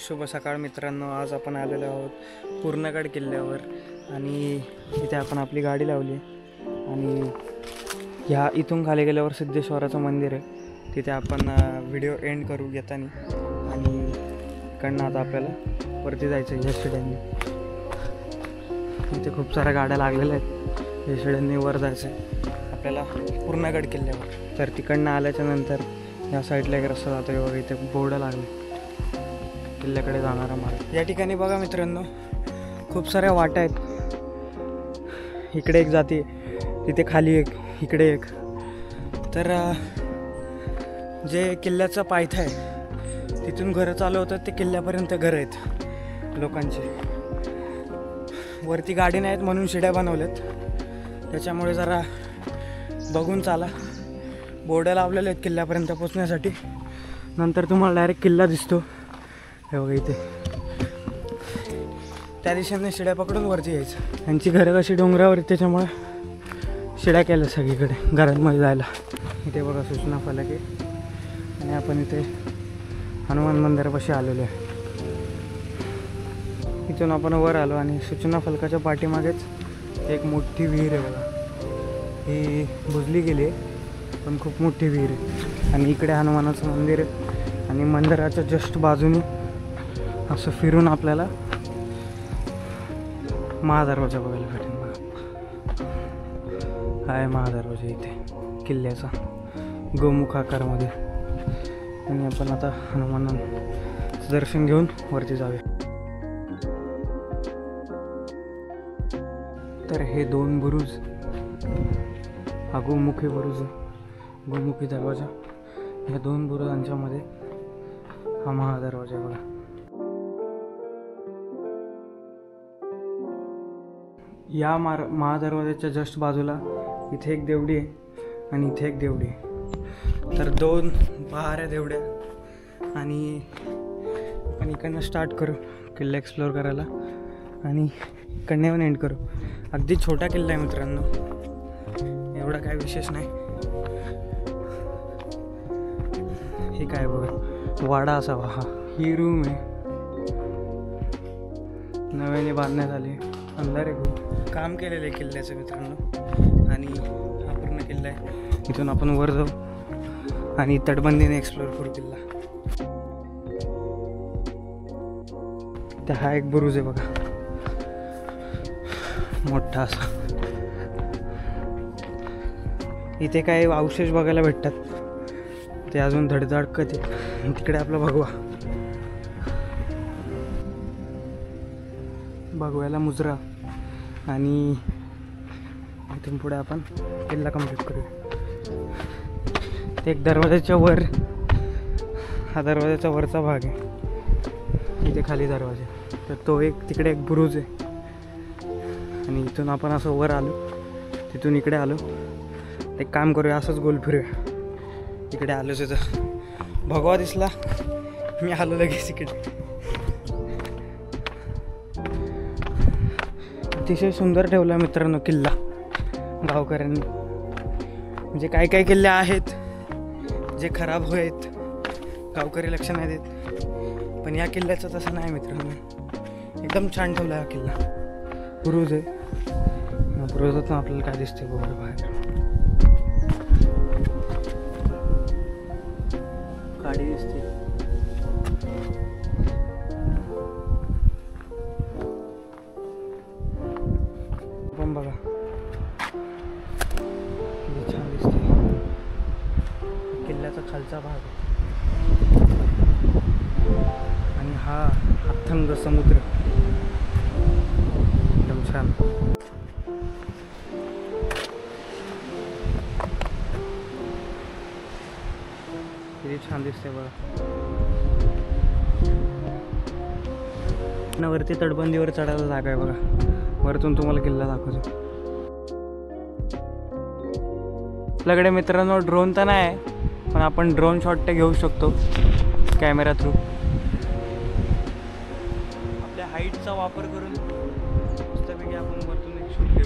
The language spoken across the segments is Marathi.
शुभ सकाळ मित्रांनो. आज आपण आलेलो आहोत पूर्णगड किल्ल्यावर आणि इथे आपण आपली गाडी लावली आणि ह्या इथून खाली गेल्यावर सिद्धेश्वराचं मंदिर आहे, तिथे आपण व्हिडिओ एंड करू येताना. आणि इकडनं आता आपल्याला वरती जायचं आहे. या शिड्यांनी इथे खूप साऱ्या गाड्या लागलेल्या आहेत. या शिड्यांनी वर जायचं आहे आपल्याला पूर्णगड किल्ल्यावर. तर तिकडनं आल्याच्या नंतर या साईडला एक रस्ता जातो आहे बघा, इथे बोर्ड लागले किल्ल्याकडे जाणारा मार्ग. या ठिकाणी बघा मित्रांनो खूप साऱ्या वाटा आहेत. इकडे एक जाते, तिथे खाली एक, इकडे एक. तर जे किल्ल्याचा पायथा आहे तिथून घरं चालू होतात ते किल्ल्यापर्यंत घरं आहेत लोकांचे. वरती गाडी नाहीत म्हणून शिड्या बनवल्यात, त्याच्यामुळे जरा बघून चाला. बोर्ड लावलेले आहेत किल्ल्यापर्यंत पोचण्यासाठी. नंतर तुम्हाला डायरेक्ट किल्ला दिसतो हे बघा इथे. त्या दिशेने शिड्या पकडून वरती यायचं. यांची घरं कशी डोंगरावर, त्याच्यामुळे शिड्या केल्या सगळीकडे घरांमध्ये जायला. इथे बघा सूचना फलक आहे आणि आपण इथे हनुमान मंदिरापाशी आलेलो आहे. इथून आपण वर आलो आणि सूचना फलकाच्या पाठीमागेच एक मोठी विहीर आहे बघा. ही बुजली गेली आहे पण खूप मोठी विहीर आहे. आणि इकडे हनुमानाचं मंदिर आहे आणि मंदिराच्या जस्ट बाजूने असं फिरून आपल्याला महादरवाजा बघायला भेटेल बघा. आहे महादरवाजा इथे किल्ल्याचा गोमुख आकारमध्ये. आणि आपण आता हनुमानाचं दर्शन घेऊन वरती जाऊया. तर हे दोन बुरुज, हा गोमुखी बुरुज, गोमुखी दरवाजा. या दोन बुरुजांच्यामध्ये हा महादरवाजा आहे बघा. या महादरवाजाच्या जस्ट बाजूला इथे एक देवडी आहे आणि इथे एक देवडी आहे. तर दोन पहाऱ्या देवड्या. आणि आपण इकडनं स्टार्ट करू किल्ला एक्सप्लोअर करायला आणि इकडनं एंड करू. अगदी छोटा किल्ला आहे मित्रांनो, एवढा काय विशेष नाही. हे काय बघा वाडा असावा हा. ही रूम आहे, नव्याने बांधण्यात आली. अंधार आहे खूप. काम केलेलं आहे किल्ल्याचं मित्रांनो. आणि हा पूर्ण किल्ला आहे. इथून आपण वर जाऊ आणि तटबंदीने एक्सप्लोअर करू किल्ला. तर हा एक बुरुज आहे बघा मोठा असा. इथे काही अवशेष बघायला भेटतात, ते अजून धडधडकत आहे. तिकडे आपला भगव्याला मुजरा. आणि इथून पुढे आपण किल्ला कंप्लीट करूया. ते एक दरवाजाच्या वर, हा दरवाजाचा वरचा भाग आहे. इथे खाली दरवाजा, तर तो एक तिकडे एक बुरुज आहे. आणि इथून आपण असं वर आलो, तिथून इकडे आलो. एक काम करूया, असंच गोल फिरूया. इकडे आलो तिथं भगवा दिसला, मी आलो लगेच इकडे. अतिशय सुंदर ठेवला मित्रांनो किल्ला गावकऱ्यांनी. म्हणजे काही काही किल्ले आहेत जे खराब होत, गावकरी लक्ष नाही देत, पण या किल्ल्याचं तसं नाही मित्रांनो. एकदम छान ठेवला हा किल्ला. बुरुज आहे, बुरुजातून आपल्याला काय दिसते बघा बाहेर. गाडी दिसते. पण बघा किती छान दिसते. किल्ल्याचा खालचा भाग आणि हा अथंग समुद्र एकदम छान. किती छान दिसते बघा. वरती तटबंदीवर चढायला जागा आहे बघा. वरतून तुम्हाला किल्ला दाखवतो. आपल्याकडे मित्रांनो ड्रोन तर नाही आहे, पण आपण ड्रोन शॉट ते घेऊ शकतो कॅमेरा थ्रू. आपल्या हाईटचा वापर करून मस्तपैकी आपण वरतून एक शूट घेऊ.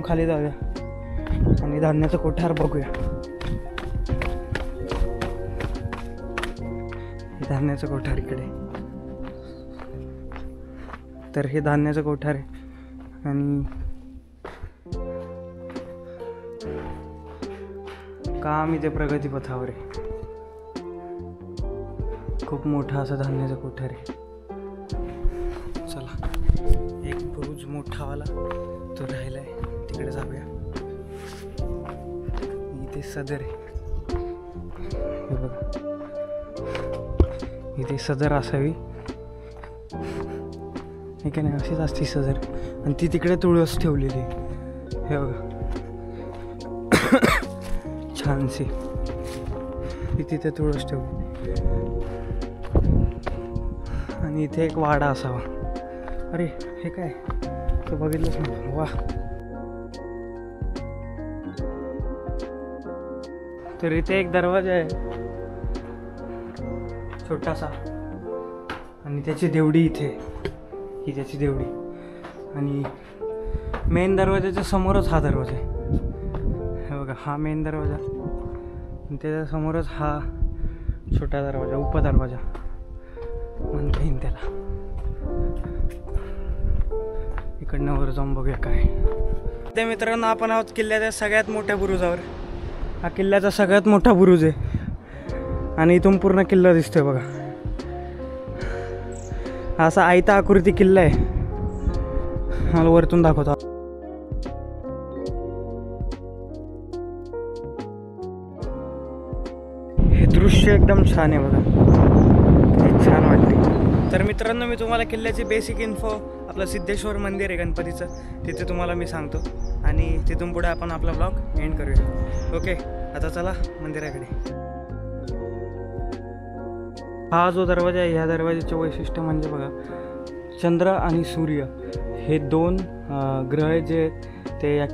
खाली जाऊया. आणि धान्याचं कोठार बघूया. धान्याचं कोठार इकडे. तर हे धान्याचं कोठार आहे आणि काम इथे प्रगतीपथावर आहे. खूप मोठा असं धान्याचं कोठार आहे. चला, एक बुरुज मोठावाला तो राहिलाय, तिकडे जाऊया. इथे सदर आहे, हे बघा. इथे सदर असावी, हे काय नाही, अशीच असती सदर. आणि ती तिकडे तुळस ठेवलेली, हे बघा, छानशी. ती तिथे तुळस ठेवली आणि इथे एक वाडा असावा. अरे हे काय, तो बघितलंच नाही. वा. तर इथे एक दरवाजा आहे छोटासा आणि त्याची देवडी इथे, ही त्याची देवडी. आणि मेन दरवाजाच्या समोरच हा दरवाजा आहे, हे बघा. हा मेन दरवाजा आणि त्याच्या समोरच हा छोटा दरवाजा, उपदरवाजा म्हणता येईल त्याला. इकडनं वर जाऊन बघूया काय ते. मित्रांनो, आपण आहोत किल्ल्याच्या सगळ्यात मोठ्या बुरुजावर. हा किल्ल्याचा सगळ्यात मोठा बुरुज आहे आणि इथून पूर्ण किल्ला दिसतोय बघा. हा असा आयता आकृती किल्ला आहे. मला वरतून दाखवतो. हे दृश्य एकदम छान आहे बघा, किती छान वाटते. तर मित्रांनो, मी तुम्हाला किल्ल्याची बेसिक इन्फो, आपलं सिद्धेश्वर मंदिर आहे गणपतीचं, तिथे तुम्हाला मी सांगतो आणि तिथून पुढे आपण आपला ब्लॉग एंड करूया. ओके, आता चला मंदिराकडे. हा जो दरवाजा आहे, ह्या दरवाजाचे वैशिष्ट्य म्हणजे बघा, चंद्र आणि सूर्य हे दोन ग्रह जे आहेत ते या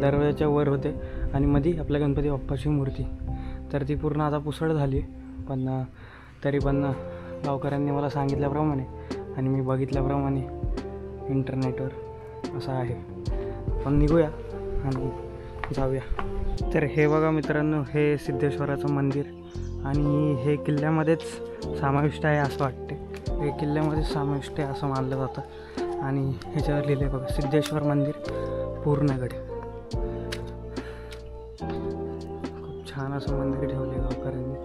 दरवाजाच्या वर होते आणि मध्ये आपल्या गणपती बाप्पाची मूर्ती. तर ती पूर्ण आता पुसळ झाली, पण तरी पण गावकऱ्यांनी मला सांगितल्याप्रमाणे आणि मी बघितल्याप्रमाणे इंटरनेटवर असं आहे. पण निघूया आणि जाऊया. तर हे बघा मित्रांनो, हे सिद्धेश्वराचं मंदिर आणि हे किल्ल्यामध्येच समाविष्ट आहे असं वाटते. हे किल्ल्यामध्येच समाविष्ट आहे असं मानलं जातं. आणि ह्याच्यावर लिहिलं आहे बघा, सिद्धेश्वर मंदिर पूर्णगड. खूप छान असं मंदिर ठेवले गावकऱ्यांनी.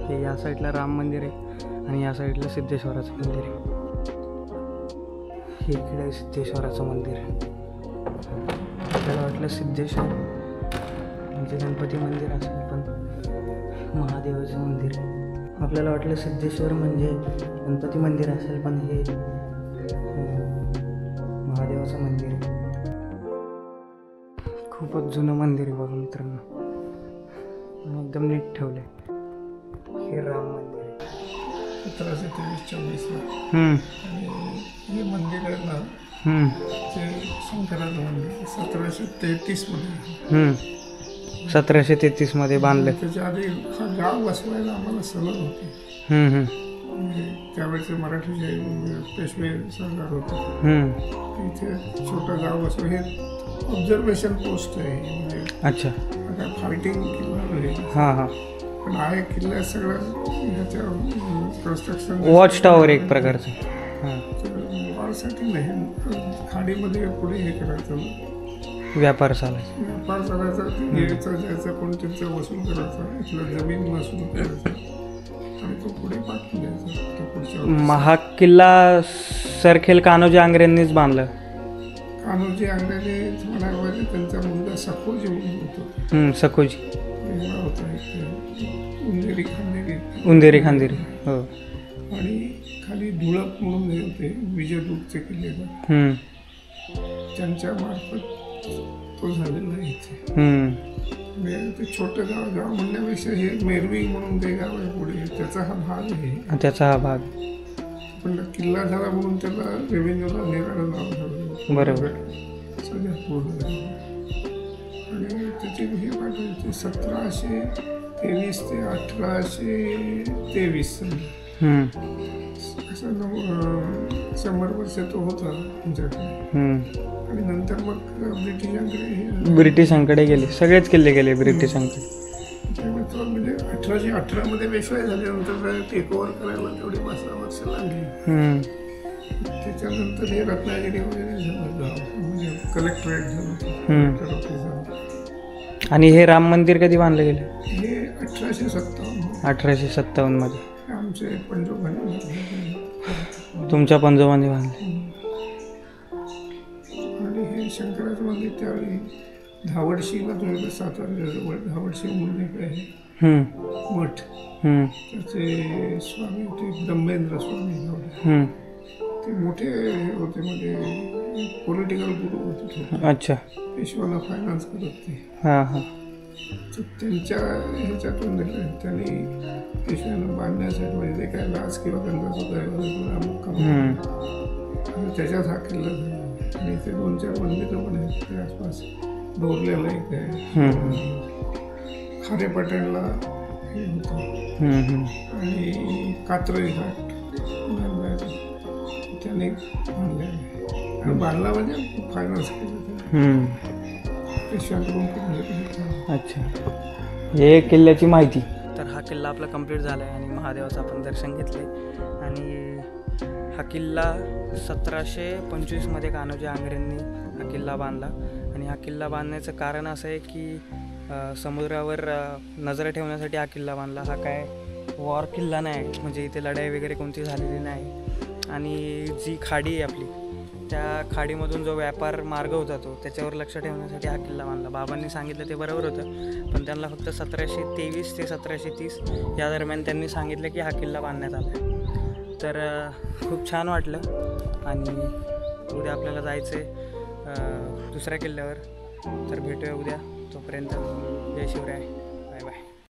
हे या साईडला राम मंदिर आहे आणि या साईडला सिद्धेश्वराचं मंदिर आहे. हे इकडे आहे सिद्धेश्वराचं मंदिर. आपल्याला वाटलं सिद्धेश्वर म्हणजे गणपती मंदिर असेल, पण महादेवाचं मंदिर आहे. आपल्याला वाटलं सिद्धेश्वर म्हणजे गणपती मंदिर असेल, पण हे महादेवाचं मंदिर आहे. खूपच जुनं मंदिर आहे बघा मित्रांनो, एकदम नीट ठेवलं आहे. हे राम मंदिर आहे 1723-24 आणि हे मंदिर आहे ना, ते शंकराचं मंदिर 1733 मध्ये 1733 मध्ये बांधलं. त्याच्या आधी हा गाव बसवायला आम्हाला सलग होते. म्हणजे त्यावेळेचे मराठीचे पेशवे सरदार होते. इथे छोटं गाव बसव, हे ऑब्झर्वेशन पोस्ट आहे. म्हणजे अच्छा, आता फायटिंग किल्ला आहे. हां, पण आहे किल्ला सगळं ह्याच्या कन्स्ट्रक्शन वॉच टॉवर एक प्रकारचं. वॉरसाठी नाही, खाडीमध्ये पुढे हे करायचं, व्यापार चालायचा. व्यापार चालायचा, यायचं जायचं, कोणी त्यांचं वसूल करायचं, इथलं जमीन वसूल करायचं आणि तो पुढे पाठवून द्यायचा. तो पुढच्या हा किल्ला सरखेल कान्होजी आंग्रेंनीच बांधलं. कान्होजी आंग्रेने म्हणायला पाहिजे, त्यांचा मुलगा सखोजी म्हणून होतो. सखोजी होता उंदेरी खांदेरी. हो. आणि खाली धुळप म्हणून हे होते विजयदुर्गचे किल्लेदार, त्यांच्या मार्फत तो झालेला आहे इथे. ते छोटं गाव म्हणण्यापेक्षा हे मेरवी म्हणून ते गाव आहे पुढे, त्याचा हा भाग आहे. त्याचा हा भाग, पण किल्ला झाला म्हणून त्याला रेव्हेन्यूला नेराळं नाव झालं. बरोबर. सगळ्यात पूर्ण आणि त्याची हे पाठवते 1723 ते 1823. असं 100 वर्ष तो होता आमच्याकडे. आणि नंतर मग ब्रिटिशांकडे गेले, सगळेच किल्ले गेले ब्रिटिशांकडे. त्यामुळे तो म्हणजे 1818 पेशवाई झाल्यानंतर टेक ओव्हर करायला तेवढी 5-6 वर्ष लागली. त्याच्यानंतर हे रत्नागिरी वगैरे झालं गाव, म्हणजे कलेक्टरेट झालं, कलेक्टर ऑफिस झालं. आणि हे राम मंदिर कधी बांधलं गेलं? हे 1857. 1857 मध्ये आमचे पंजोबांनी. तुमच्या पंजोबांनी बांधले. आणि हे शंकराचं मंदिर त्यावेळी धावडशीला, तुम्ही सातारा जवळ धावडशी म्हणून एक आहे मठ, त्याचे स्वामी होते ब्रह्मेंद्र स्वामी धावडे. ते मोठे होते, म्हणजे पॉलिटिकल गुरु होते. अच्छा. पेशवाला फायनान्स करत ते. तर त्यांच्या ह्याच्यातून त्यांनी पेशव्यांना बांधण्यासाठी, म्हणजे ते काय लाच किंवा त्यांचा सुद्धा त्याच्यात हा किल्ला झाला. आणि ते 2-4 मंदिरं पण आहेत ते आसपास. डोरलेला एक आहे, खारेपाटणला हे होतं, आणि कात्रई घाट त्याने बांधले. आणि बांधला म्हणजे फायनान्स केलं पेशव्यांकडून. अच्छा, हे किल्ल्याची माहिती. तर हा किल्ला आपला कंप्लीट झाला आहे आणि महादेवाचं आपण दर्शन घेतले. आणि हा किल्ला 1725 मध्ये कान्होजी आंग्रेंनी हा किल्ला बांधला. आणि हा किल्ला बांधण्याचं कारण असं आहे की समुद्रावर नजर ठेवण्यासाठी हा किल्ला बांधला. हा काय वॉर किल्ला नाही, म्हणजे इथे लढाई वगैरे कोणती झालेली नाही. आणि जी खाडी आहे आपली, त्या खाडीमधून जो व्यापार मार्ग होता तो, त्याच्यावर लक्ष ठेवण्यासाठी हा किल्ला बांधला. बाबांनी सांगितलं ते बरोबर होतं, पण त्यांना फक्त 1723 ते 1730 या दरम्यान त्यांनी सांगितलं की हा किल्ला बांधण्यात आला आहे. तर खूप छान वाटलं. आणि उद्या आपल्याला जायचं आहे दुसऱ्या किल्ल्यावर. तर भेटूया उद्या. तोपर्यंत जय शिवराय.